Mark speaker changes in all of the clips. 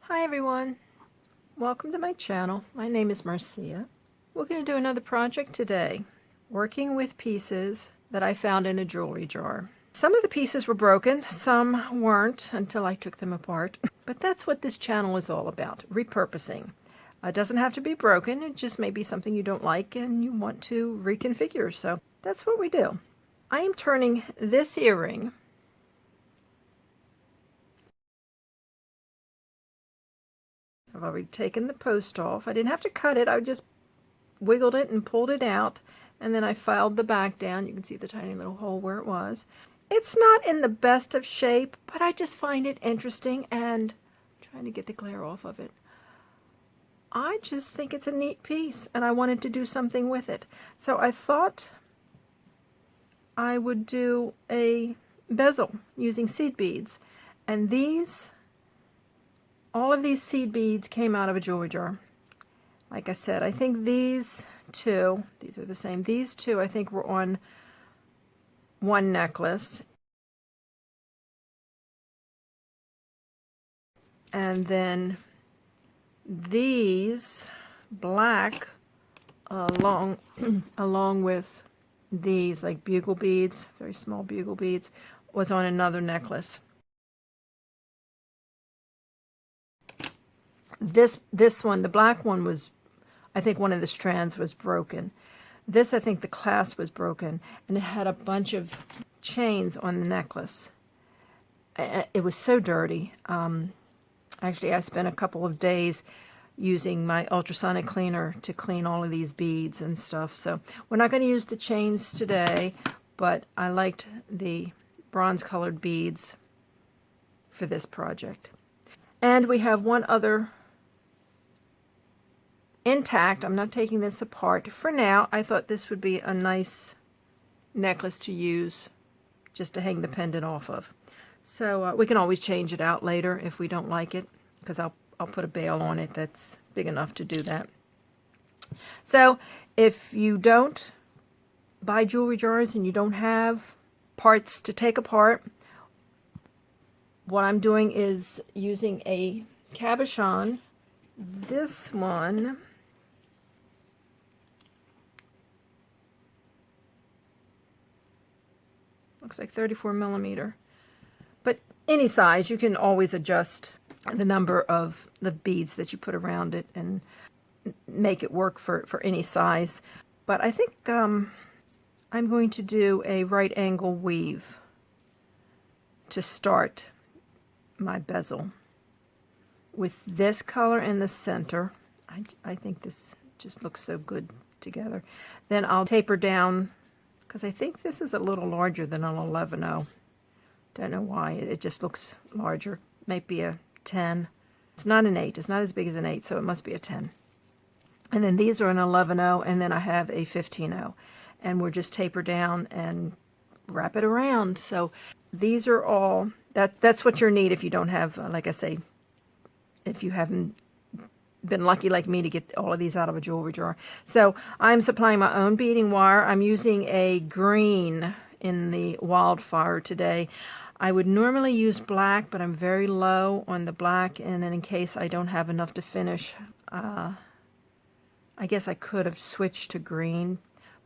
Speaker 1: Hi everyone, welcome to my channel. My name is Marcia. We're going to do another project today, working with pieces that I found in a jewelry jar. Some of the pieces were broken, some weren't until I took them apart, but that's what this channel is all about, repurposing. It doesn't have to be broken, it just may be something you don't like and you want to reconfigure, so that's what we do. I am turning this earring I've already taken the post off. I didn't have to cut it. I just wiggled it and pulled it out, and then I filed the back down. You can see the tiny little hole where it was. It's not in the best of shape, but I just find it interesting, and I'm trying to get the glare off of it. I just think it's a neat piece, and I wanted to do something with it. So I thought I would do a bezel using seed beads, and all of these seed beads came out of a jewelry jar. Like I said, I think these are the same. These two, I think, were on one necklace. And then these black, along with these, like bugle beads, very small bugle beads, was on another necklace. This one, the black one, was, I think one of the strands was broken. This, I think the clasp was broken, and it had a bunch of chains on the necklace. It was so dirty. Actually, I spent a couple of days using my ultrasonic cleaner to clean all of these beads and stuff. So we're not going to use the chains today, but I liked the bronze colored beads for this project. And we have one other intact. I'm not taking this apart. For now, I thought this would be a nice necklace to use just to hang the pendant off of. So we can always change it out later if we don't like it, because I'll put a bail on it that's big enough to do that. So if you don't buy jewelry jars and you don't have parts to take apart, what I'm doing is using a cabochon. This one looks like 34 millimeter, but any size. You can always adjust the number of the beads that you put around it and make it work for any size. But I think I'm going to do a right angle weave to start my bezel with this color in the center. I think this just looks so good together. Then I'll taper down, because I think this is a little larger than an 11-0. Don't know why, it just looks larger. Might be a 10. It's not an 8. It's not as big as an 8, so it must be a 10. And then these are an 11-0, and then I have a 15-0. And we're just taper down and wrap it around. So these are all, that's what you need if you don't have, like I say, if you haven't been lucky like me to get all of these out of a jewelry jar. So I'm supplying my own beading wire. I'm using a green in the wildfire today. I would normally use black, but I'm very low on the black, and then in case I don't have enough to finish, I guess I could have switched to green,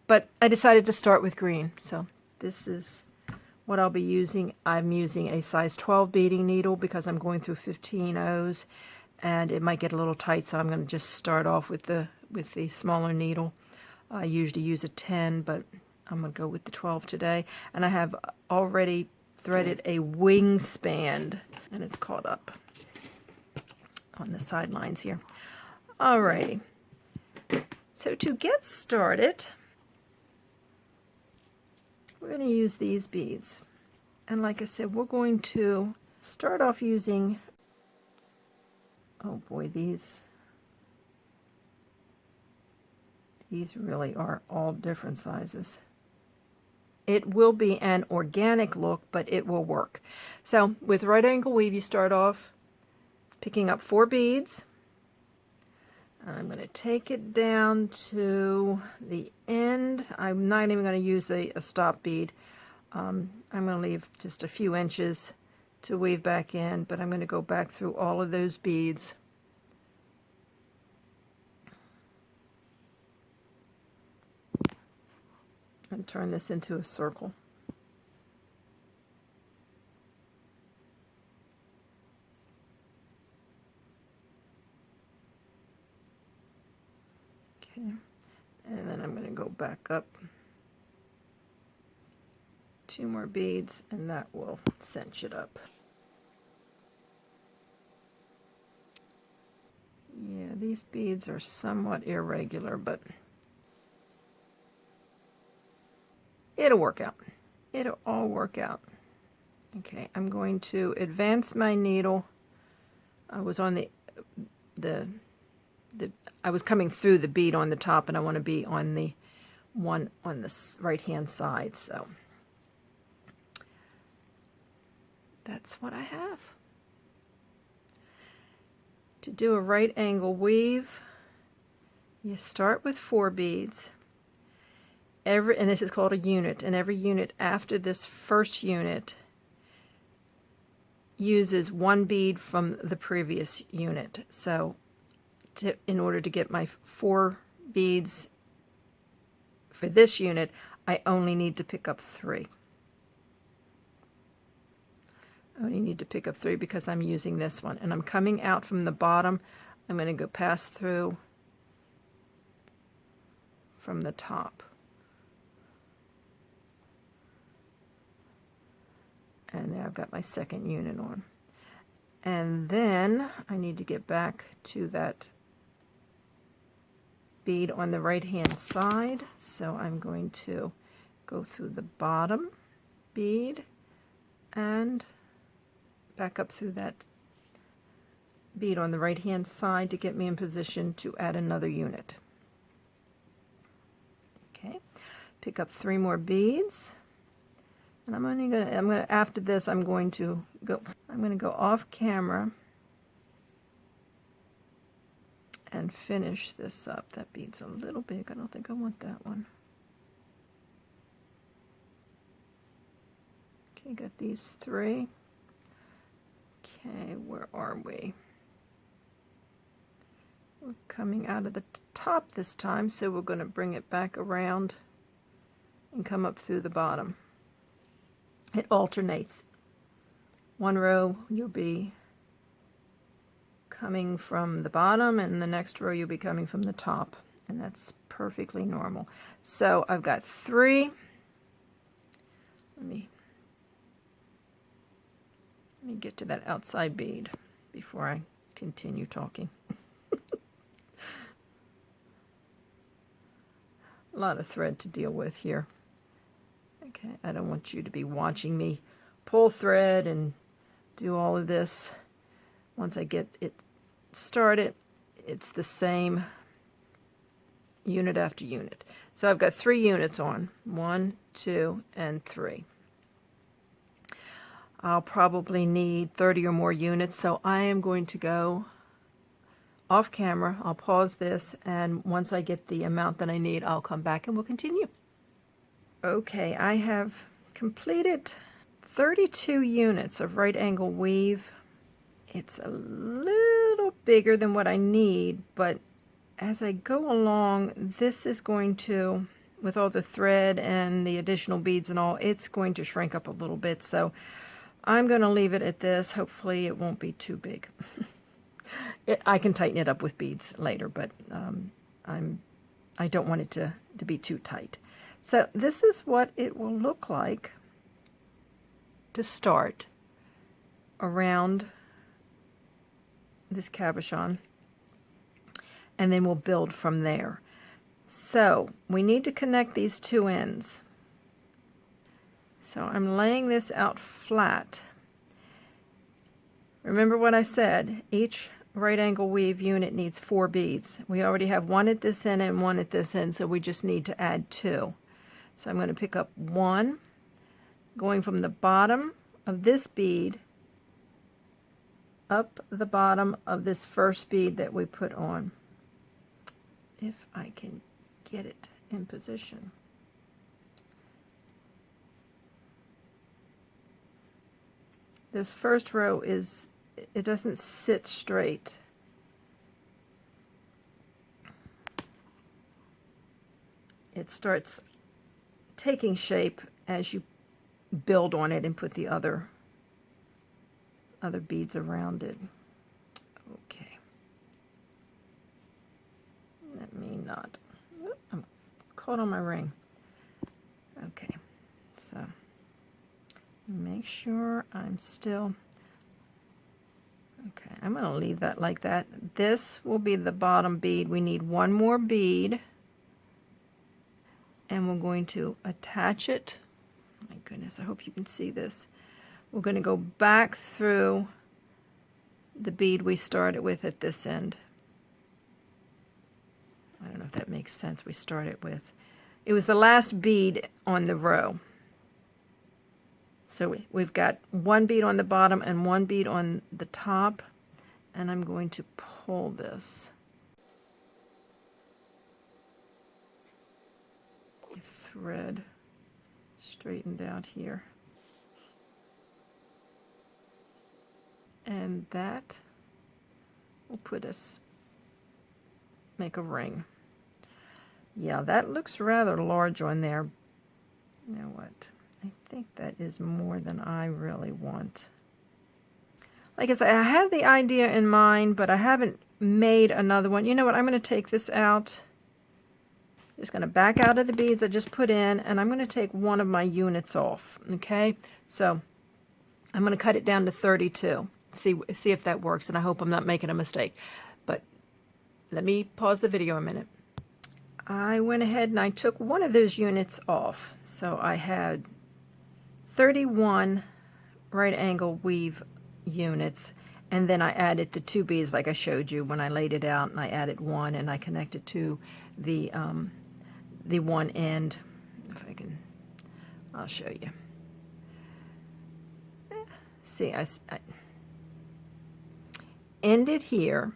Speaker 1: but I decided to start with green. So this is what I'll be using. I'm using a size 12 beading needle because I'm going through 15-0s, and it might get a little tight, so I'm going to just start off with the smaller needle. I usually use a 10, but I'm going to go with the 12 today. And I have already threaded a wingspan, and it's caught up on the sidelines here. Alrighty. So to get started, we're going to use these beads. And like I said, we're going to start off using, oh boy, these really are all different sizes. It will be an organic look, but it will work. So with right angle weave, you start off picking up 4 beads. I'm going to take it down to the end. I'm not even going to use a stop bead. I'm going to leave just a few inches to weave back in, but I'm going to go back through all of those beads. And turn this into a circle. Okay, and then I'm going to go back up 2 more beads, and that will cinch it up. Yeah, these beads are somewhat irregular, but it'll work out. It'll all work out. Okay, I'm going to advance my needle. I was on I was coming through the bead on the top, and I want to be on the one on the right hand side, so that's what I have. To do a right angle weave, you start with 4 beads. And this is called a unit, and every unit after this first unit uses 1 bead from the previous unit. So in order to get my 4 beads for this unit, I only need to pick up 3. I only need to pick up 3 because I'm using this one, and I'm coming out from the bottom. I'm going to go pass through from the top. And there I've got my second unit on. And then I need to get back to that bead on the right hand side. So I'm going to go through the bottom bead and back up through that bead on the right hand side to get me in position to add another unit. Okay, pick up 3 more beads. And after this I'm going to go off camera and finish this up. That bead's a little big. I don't think I want that one. Okay, got these 3. Okay, where are we? We're coming out of the top this time, so we're going to bring it back around and come up through the bottom. It alternates. One row you'll be coming from the bottom, and the next row you'll be coming from the top, and that's perfectly normal. So I've got 3. Let me get to that outside bead before I continue talking. A lot of thread to deal with here. Okay, I don't want you to be watching me pull thread and do all of this. Once I get it started, it's the same unit after unit. So I've got 3 units on. 1, 2, and 3. I'll probably need 30 or more units, so I am going to go off camera. I'll pause this, and once I get the amount that I need, I'll come back and we'll continue. Okay, I have completed 32 units of right angle weave. It's a little bigger than what I need, but as I go along, this is going to, with all the thread and the additional beads and all, it's going to shrink up a little bit, so I'm going to leave it at this. Hopefully it won't be too big. I can tighten it up with beads later, but I don't want it to be too tight. So this is what it will look like to start around this cabochon, and then we'll build from there. So we need to connect these 2 ends. So I'm laying this out flat. Remember what I said, each right angle weave unit needs 4 beads. We already have 1 at this end and 1 at this end, so we just need to add 2. So I'm going to pick up 1, going from the bottom of this bead up the bottom of this first bead that we put on. If I can get it in position. This first row is, it doesn't sit straight. It starts taking shape as you build on it and put the other beads around it. Okay. Let me not. I'm caught on my ring. Okay. So make sure I'm still. Okay, I'm going to leave that like that. This will be the bottom bead. We need one more bead, and we're going to attach it. My goodness, I hope you can see this. We're going to go back through the bead we started with at this end. I don't know if that makes sense. We started with, it was the last bead on the row. So we've got one bead on the bottom and one bead on the top, and I'm going to pull this. Thread straightened out here. And that will put us, make a ring. Yeah, that looks rather large on there. You know what? I think that is more than I really want. Like I said, I had the idea in mind, but I haven't made another one. You know what? I'm going to take this out. Just going to back out of the beads I just put in, and I'm going to take one of my units off. Okay? So I'm going to cut it down to 32. See if that works, and I hope I'm not making a mistake. But let me pause the video a minute. I went ahead and I took one of those units off. So I had 31 right angle weave units, and then I added the 2 beads like I showed you when I laid it out, and I added one and I connected to the one end. If I can, I'll show you. See, I ended here.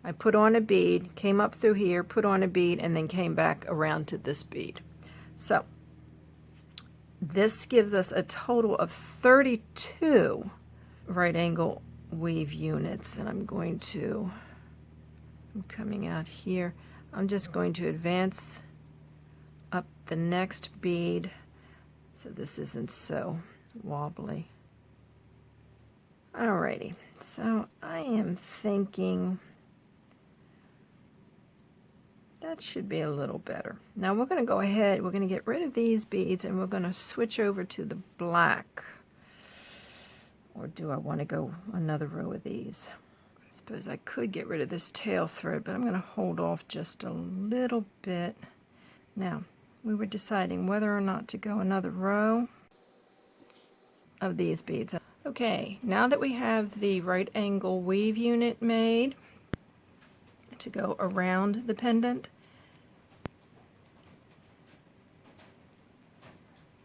Speaker 1: I put on a bead, came up through here, put on a bead, and then came back around to this bead. So this gives us a total of 32 right angle weave units, and I'm coming out here. I'm just going to advance up the next bead so this isn't so wobbly. Alrighty, so I am thinking that should be a little better. Now we're going to go ahead, we're going to get rid of these beads, and we're going to switch over to the black. Or do I want to go another row of these? I suppose I could get rid of this tail thread, but I'm going to hold off just a little bit. Now, we were deciding whether or not to go another row of these beads. Okay, now that we have the right angle weave unit made to go around the pendant,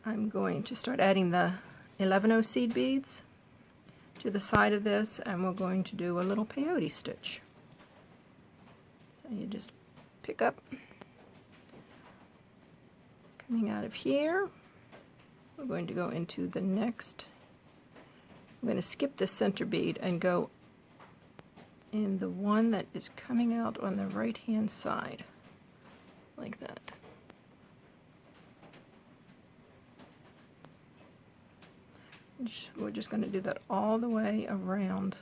Speaker 1: I'm going to start adding the 11-0 seed beads to the side of this, and we're going to do a little peyote stitch. So you just pick up, coming out of here, we're going to go into the next. I'm going to skip the center bead and go in the one that is coming out on the right hand side, like that. We're just going to do that all the way around.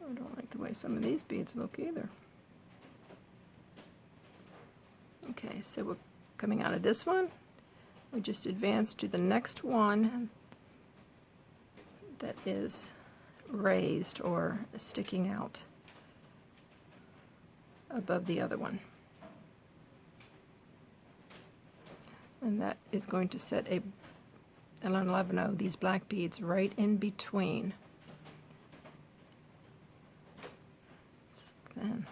Speaker 1: I don't like the way some of these beads look either. Okay, so we're coming out of this one. We just advance to the next one that is raised or sticking out above the other one. And that is going to set an 11-0, these black beads, right in between. Then,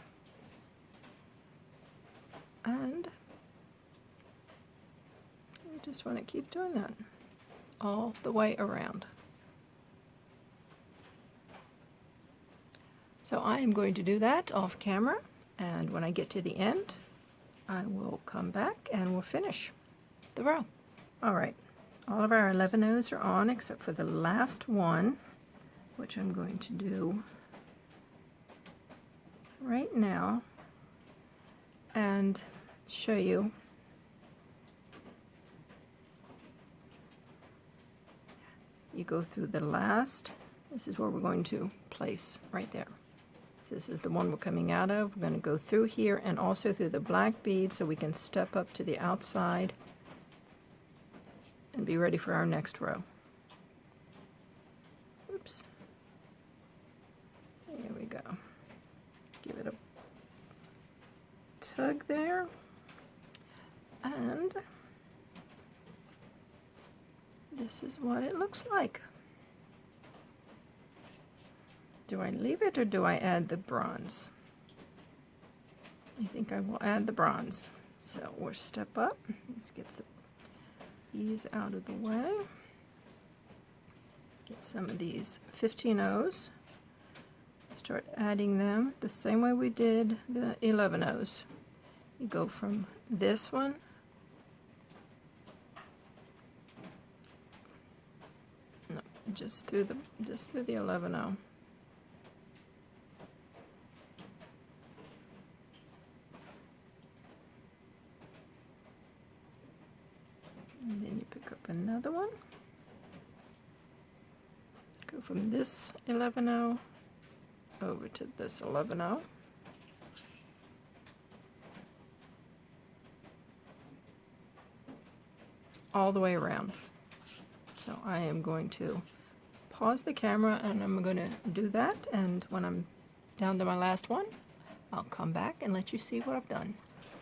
Speaker 1: and you just want to keep doing that all the way around. So I am going to do that off camera, and when I get to the end, I will come back and we'll finish the row. All right, all of our 11 O's are on except for the last one, which I'm going to do right now and show you. You go through the last, this is where we're going to place right there. So this is the one we're coming out of. We're going to go through here and also through the black bead so we can step up to the outside and be ready for our next row. Oops. Here we go. Give it a tug there. And this is what it looks like. Do I leave it or do I add the bronze? I think I will add the bronze. So we'll step up. Let's get these out of the way. Get some of these 15 O's. Start adding them the same way we did the 11 O's. You go from this one just through the 11 O. And then you pick up another one. Go from this 11 O over to this 11 O. All the way around. So I am going to pause the camera and I'm going to do that, and when I'm down to my last one, I'll come back and let you see what I've done.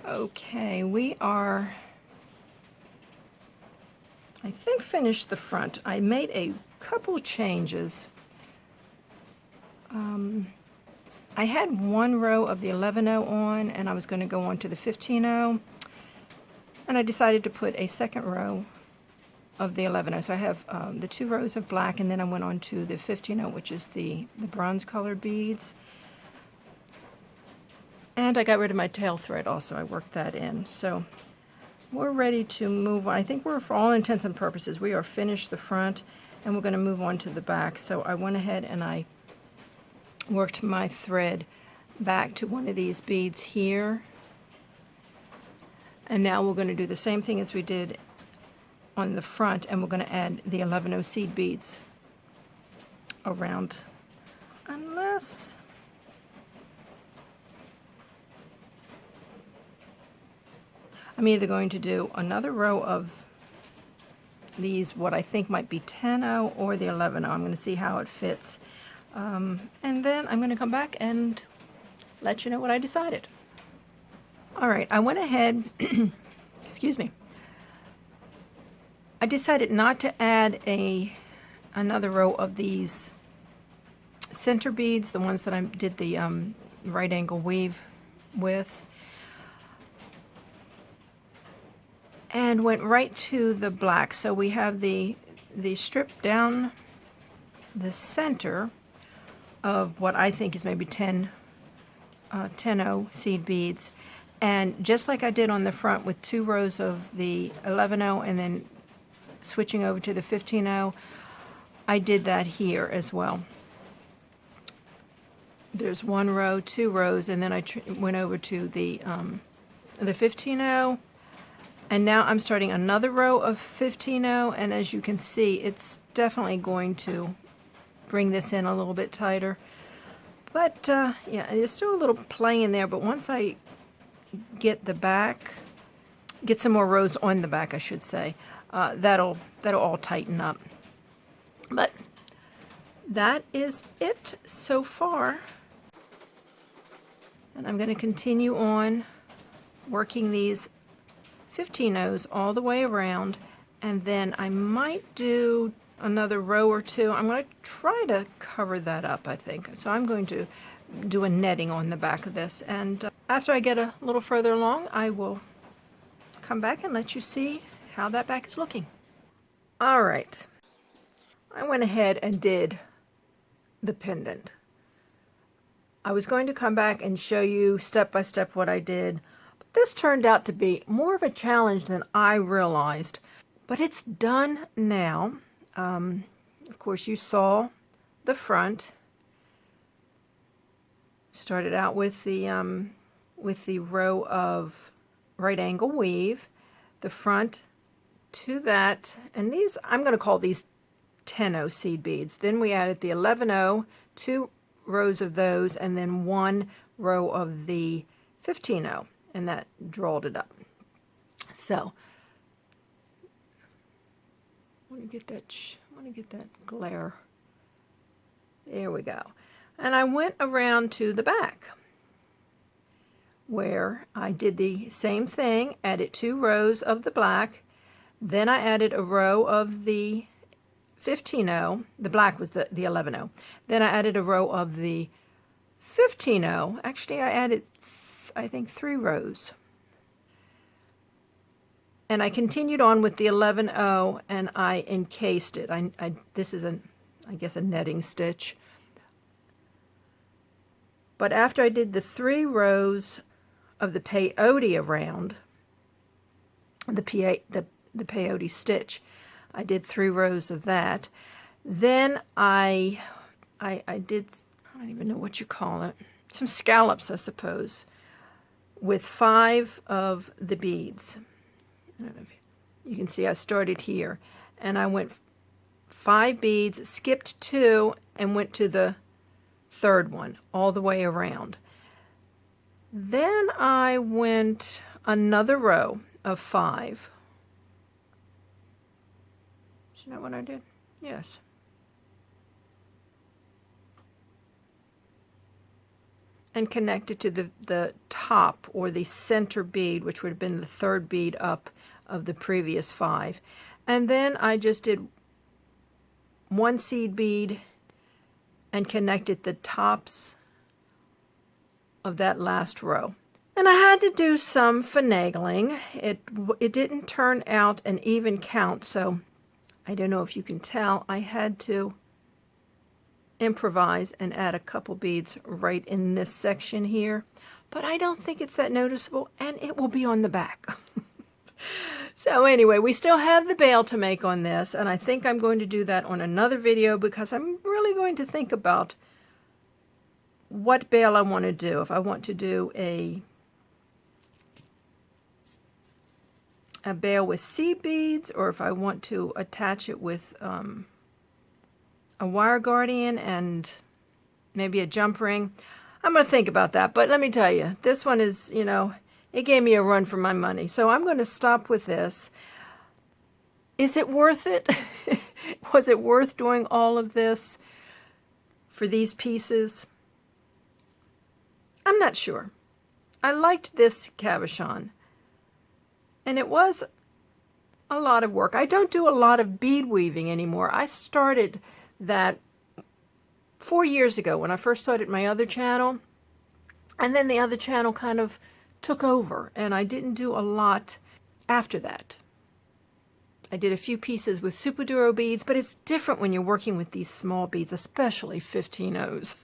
Speaker 1: Okay, we are, I think, finished the front. I made a couple changes. I had one row of the 11O on and I was going to go on to the 15O, and I decided to put a second row of the 11O. So I have the 2 rows of black, and then I went on to the 15O, which is the bronze colored beads. And I got rid of my tail thread also. I worked that in. So we're ready to move on. I think we're, for all intents and purposes, we are finished the front and we're going to move on to the back. So I went ahead and I worked my thread back to one of these beads here. And now we're going to do the same thing as we did on the front, and we're going to add the 11O seed beads around, unless I'm either going to do another row of these, what I think might be 10O, or the 11O. I'm going to see how it fits, and then I'm going to come back and let you know what I decided. All right, I went ahead excuse me, I decided not to add another row of these center beads, the ones that I did the right angle weave with, and went right to the black. So we have the strip down the center of what I think is maybe 10O seed beads, and just like I did on the front with 2 rows of the 11O and then switching over to the 15O, I did that here as well. There's 1 row, 2 rows, and then I went over to the 15O, and now I'm starting another row of 15O, and as you can see, it's definitely going to bring this in a little bit tighter. But yeah, there's still a little play in there, but once I get the back, get some more rows on the back, I should say, that'll all tighten up. But that is it so far, and I'm going to continue on working these 15Os all the way around, and then I might do another row or 2. I'm going to try to cover that up, I think. So I'm going to do a netting on the back of this, and after I get a little further along, I will come back and let you see how that back is looking. All right, I went ahead and did the pendant. I was going to come back and show you step by step what I did, This turned out to be more of a challenge than I realized, but it's done now. Of course, you saw the front. Started out with the row of right angle weave, the front to that, and these, I'm going to call these 10-0 seed beads. Then we added the 11-0, 2 rows of those, and then 1 row of the 15-0, and that drawled it up. So I want to get that glare. There we go. And I went around to the back where I did the same thing, added 2 rows of the black, then I added a row of the 15-0, the black was the 11-0, then I added a row of the 15-0, actually I added I think 3 rows, and I continued on with the 11-0 and I encased it. This is I guess a netting stitch. But after I did the 3 rows of the peyote around, the peyote stitch, I did 3 rows of that. Then I did, I don't even know what you call it, some scallops, I suppose, with 5 of the beads. I don't know if you can see I started here, and I went 5 beads, skipped 2, and went to the 3rd one all the way around. Then I went another row of 5. Isn't that what I did? Yes. And connected to the top, or the center bead, which would have been the 3rd bead up of the previous 5. And then I just did 1 seed bead and connected the tops of that last row. And I had to do some finagling. It didn't turn out an even count, so I don't know if you can tell, I had to improvise and add a couple beads right in this section here, but I don't think it's that noticeable, and it will be on the back. So anyway, we still have the bail to make on this, and I think I'm going to do that on another video, because I'm really going to think about what bail I want to do. If I want to do a bail with seed beads, or if I want to attach it with a wire guardian and maybe a jump ring. I'm going to think about that, but let me tell you, this one is, you know, it gave me a run for my money. So I'm going to stop with this. Is it worth it? Was it worth doing all of this for these pieces? I'm not sure. I liked this cabochon, and it was a lot of work. I don't do a lot of bead weaving anymore. I started that 4 years ago when I first started my other channel, and then the other channel kind of took over, and I didn't do a lot after that. I did a few pieces with Super Duro beads, but it's different when you're working with these small beads, especially 15-0s.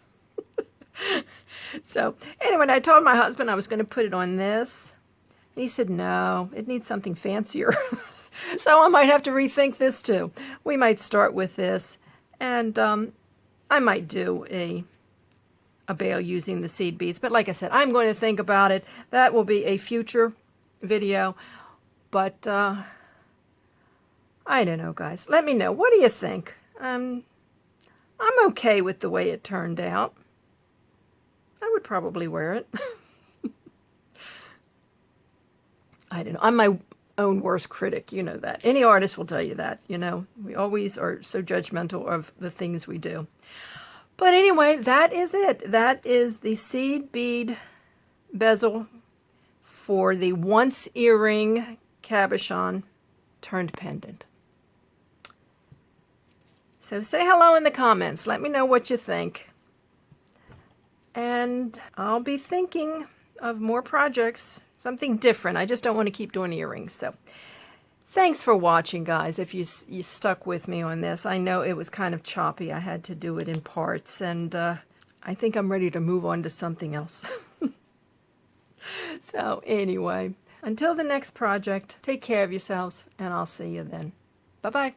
Speaker 1: So anyway, I told my husband I was going to put it on this, and he said, no, it needs something fancier. So I might have to rethink this too. We might start with this, and I might do a bail using the seed beads. But like I said, I'm going to think about it. That will be a future video. But I don't know, guys. Let me know. What do you think? I'm okay with the way it turned out. I would probably wear it. I don't know. I'm my own worst critic. You know that. Any artist will tell you that. You know, we always are so judgmental of the things we do. But anyway, that is it. That is the seed bead bezel for the once earring cabochon turned pendant. So say hello in the comments. Let me know what you think. And I'll be thinking of more projects, something different. I just don't want to keep doing earrings. So thanks for watching, guys, if you stuck with me on this. I know it was kind of choppy. I had to do it in parts, and I think I'm ready to move on to something else. So anyway, until the next project, take care of yourselves, and I'll see you then. Bye-bye.